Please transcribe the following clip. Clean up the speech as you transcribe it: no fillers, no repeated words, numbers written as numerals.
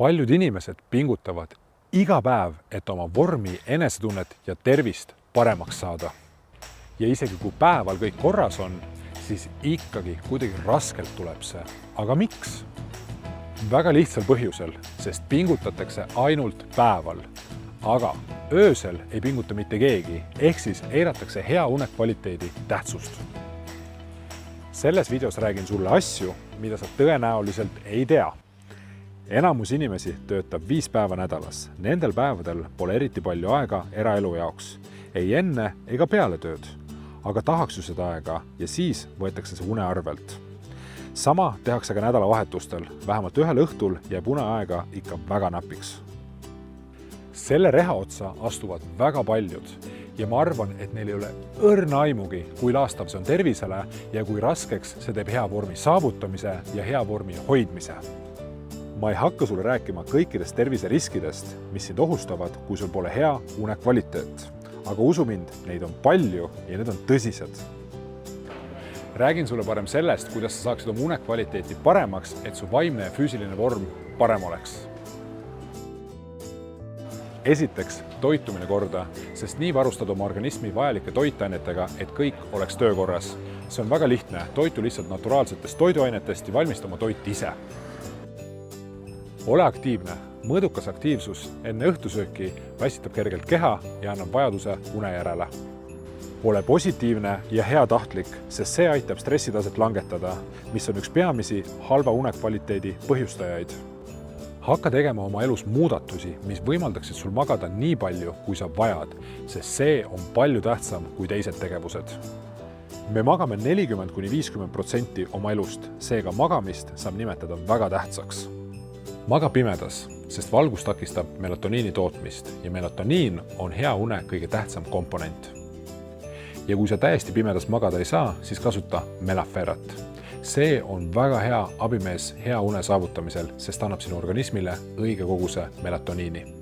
Paljud inimesed pingutavad iga päev, et oma vormi, enesetunnet ja tervist paremaks saada. Ja isegi kui päeval kõik korras on, siis ikkagi kuidagi raskelt tuleb see. Aga miks? Väga lihtsal põhjusel, sest pingutatakse ainult päeval. Aga öösel ei pinguta mitte keegi, ehk siis eiratakse hea unekvaliteedi tähtsust. Selles videos räägin sulle asju, mida sa tõenäoliselt ei tea. Enamus inimesi töötab 5 päeva nädalas. Nendel päevadel pole eriti palju aega eraelu jaoks. Ei enne ega peale tööd. Aga tahaks ju seda aega ja siis võetakse see une arvelt. Sama tehakse ka nädalavahetustel. Vähemalt ühel õhtul jääb uneaega ikka väga napiks. Selle reha otsa astuvad väga paljud ja ma arvan, et neil ei ole õrna aimugi, kui laastav see on tervisele ja kui raskeks see teeb hea vormi saavutamise ja hea vormi hoidmise. Ma ei hakka sulle rääkima kõikidest terviseriskidest, mis sind ohustavad, kui sul pole hea unekvaliteet. Aga usu mind, neid on palju ja need on tõsised. Räägin sulle parem sellest, kuidas sa saaksid oma unekvaliteeti paremaks, et su vaimne ja füüsiline vorm parem oleks. Esiteks, toitumine korda, sest nii varustad oma organismi vajalike toitainetega, et kõik oleks töökorras. See on väga lihtne, toitu lihtsalt naturaalsetest toiduainetest ja valmista oma toit ise. Ole aktiivne. Mõõdukas aktiivsus enne õhtusööki väsitab kergelt keha ja annab vajaduse une järele. Ole positiivne ja heatahtlik, sest see aitab stressitaset langetada, mis on üks peamisi halva unekvaliteedi põhjustajaid. Hakka tegema oma elus muudatusi, mis võimaldaksid sul magada nii palju, kui sa vajad, sest see on palju tähtsam kui teised tegevused. Me magame 40–50% oma elust, seega magamist saab nimetada väga tähtsaks. Maga pimedas, sest valgus takistab melatoniini tootmist ja melatoniin on hea une kõige tähtsam komponent. Ja kui sa täiesti pimedas magada ei saa, siis kasuta melaferat. See on väga hea abimees hea une saavutamisel, sest annab sinu organismile õige koguse melatoniini.